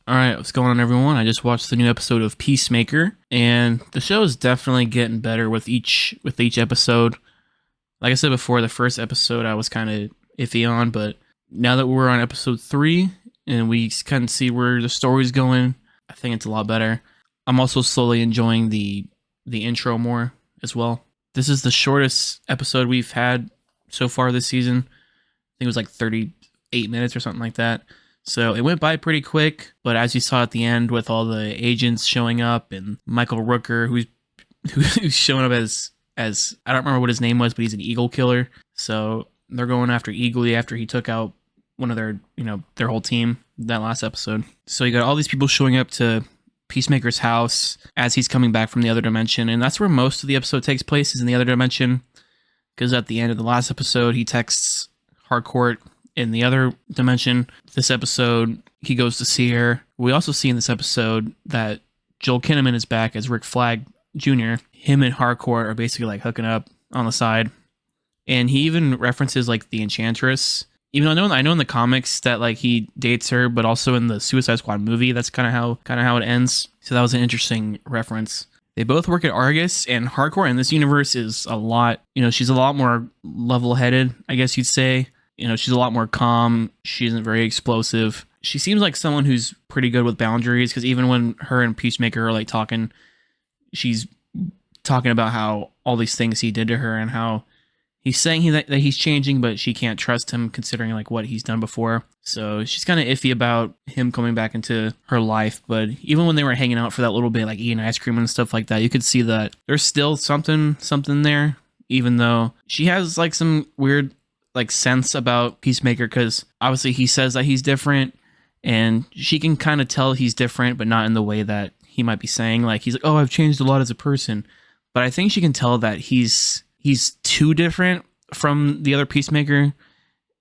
All right, what's going on, everyone? I just watched the new episode of Peacemaker, and the show is definitely getting better with each episode. Like I said before, the first episode I was kind of iffy on, but now that we're on episode 3 and we kind of see where the story's going, I think it's a lot better. I'm also slowly enjoying the intro more as well. This is the shortest episode we've had so far this season. I think it was like 38 minutes or something like that. So it went by pretty quick, but as you saw at the end with all the agents showing up and Michael Rooker, who's showing up as I don't remember what his name was, but he's an eagle killer. So they're going after Eagly after he took out one of their whole team that last episode. So you got all these people showing up to Peacemaker's house as he's coming back from the other dimension, and that's where most of the episode takes place, is in the other dimension, because at the end of the last episode he texts Harcourt in the other dimension. This episode he goes to see her. We also see in this episode that Joel Kinnaman is back as Rick Flag Jr. Him and Harcourt are basically like hooking up on the side, and he even references like the Enchantress. Even though I know in the comics that like he dates her, but also in the Suicide Squad movie, that's kind of how it ends. So that was an interesting reference. They both work at Argus, and Harcourt in this universe is a lot. She's a lot more level-headed, I guess you'd say. She's a lot more calm. She isn't very explosive. She seems like someone who's pretty good with boundaries, because even when her and Peacemaker are like talking, she's talking about how all these things he did to her and how he's saying that he's changing, but she can't trust him considering like what he's done before. So she's kind of iffy about him coming back into her life. But even when they were hanging out for that little bit, like eating ice cream and stuff like that, you could see that there's still something there, even though she has like some weird like sense about Peacemaker, because obviously he says that he's different, and she can kind of tell he's different, but not in the way that he might be saying. Like he's like, oh, I've changed a lot as a person, but I think she can tell that he's too different from the other Peacemaker.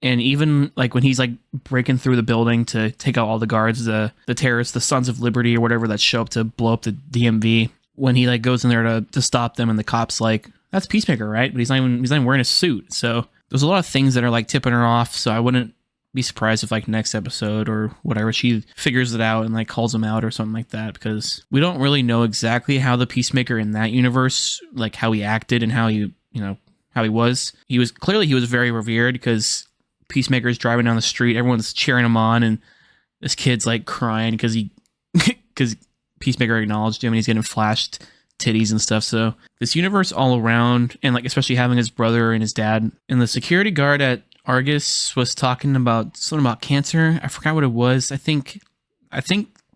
And even like when he's like breaking through the building to take out all the guards, the terrorists, the Sons of Liberty or whatever that show up to blow up the DMV, when he like goes in there to stop them, and the cops like, that's Peacemaker, right? But he's not even wearing a suit. So there's a lot of things that are like tipping her off. So I wouldn't be surprised if like next episode or whatever she figures it out and like calls him out or something like that, because we don't really know exactly how the Peacemaker in that universe, like how he acted and how he was. He was very revered, because Peacemaker's driving down the street, everyone's cheering him on, and this kid's like crying because Peacemaker acknowledged him, and he's getting flashed titties and stuff. So this universe all around, and like especially having his brother and his dad, and the security guard at Argus was talking about something about cancer. I forgot what it was. I think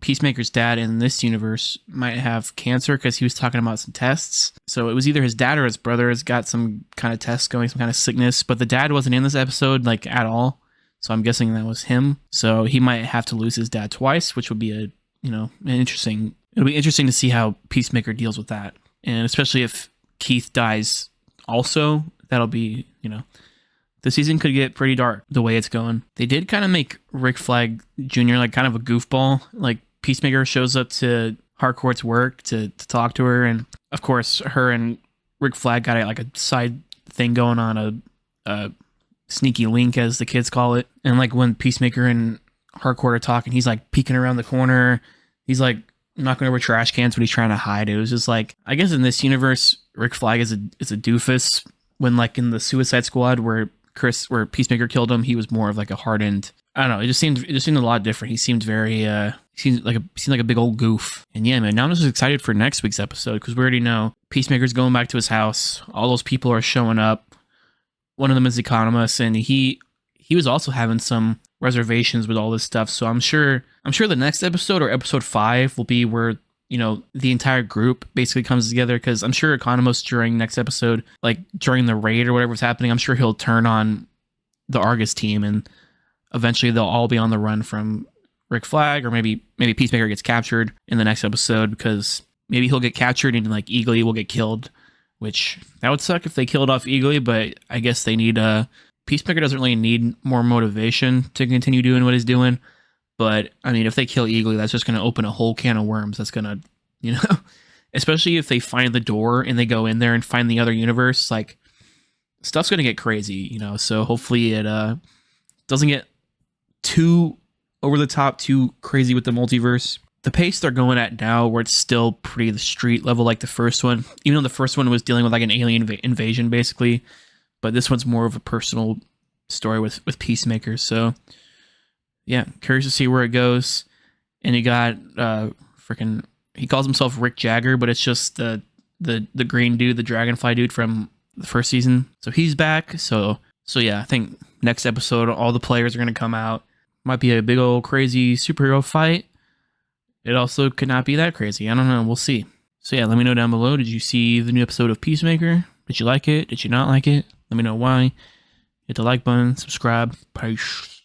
Peacemaker's dad in this universe might have cancer, because he was talking about some tests. So it was either his dad or his brother has got some kind of test going, some kind of sickness, but the dad wasn't in this episode like at all. So I'm guessing that was him. So he might have to lose his dad twice, which would be it'll be interesting to see how Peacemaker deals with that. And especially if Keith dies also, that'll be, the season could get pretty dark the way it's going. They did kind of make Rick Flag Jr. like kind of a goofball. Like Peacemaker shows up to Harcourt's work to talk to her, and of course her and Rick Flag got like a side thing going on, a sneaky link as the kids call it. And like when Peacemaker and Harcourt are talking, he's like peeking around the corner. He's like knocking over trash cans when he's trying to hide. It was just like, I guess in this universe, Rick Flag is a doofus, when like in the Suicide Squad where Peacemaker killed him, he was more of like a hardened, I don't know, it just seemed a lot different. He seemed very seemed like a big old goof. And yeah, man, now I'm just excited for next week's episode, because we already know Peacemaker's going back to his house. All those people are showing up. One of them is Economist, and he was also having some reservations with all this stuff. So I'm sure the next episode, or episode 5, will be where the entire group basically comes together, because I'm sure Economist during next episode, like during the raid or whatever's happening, I'm sure he'll turn on the Argus team, and eventually they'll all be on the run from Rick Flag, or maybe Peacemaker gets captured in the next episode, because maybe he'll get captured and like Eagly will get killed, which that would suck if they killed off Eagly, but I guess they need Peacemaker doesn't really need more motivation to continue doing what he's doing. But I mean, if they kill Eagly, that's just going to open a whole can of worms. That's going to, especially if they find the door and they go in there and find the other universe, like stuff's going to get crazy, So hopefully it doesn't get too over the top, too crazy with the multiverse. The pace they're going at now, where it's still pretty the street level like the first one, even though the first one was dealing with like an alien invasion basically, but this one's more of a personal story with Peacemaker. So yeah, curious to see where it goes. And you got freaking, he calls himself Rick Jagger, but it's just the green dude, the dragonfly dude from the first season. So he's back. So yeah, I think next episode all the players are gonna come out. Might be a big old crazy superhero fight. It also could not be that crazy. I don't know. We'll see. So yeah, let me know down below. Did you see the new episode of Peacemaker? Did you like it? Did you not like it? Let me know why. Hit the like button, subscribe. Peace.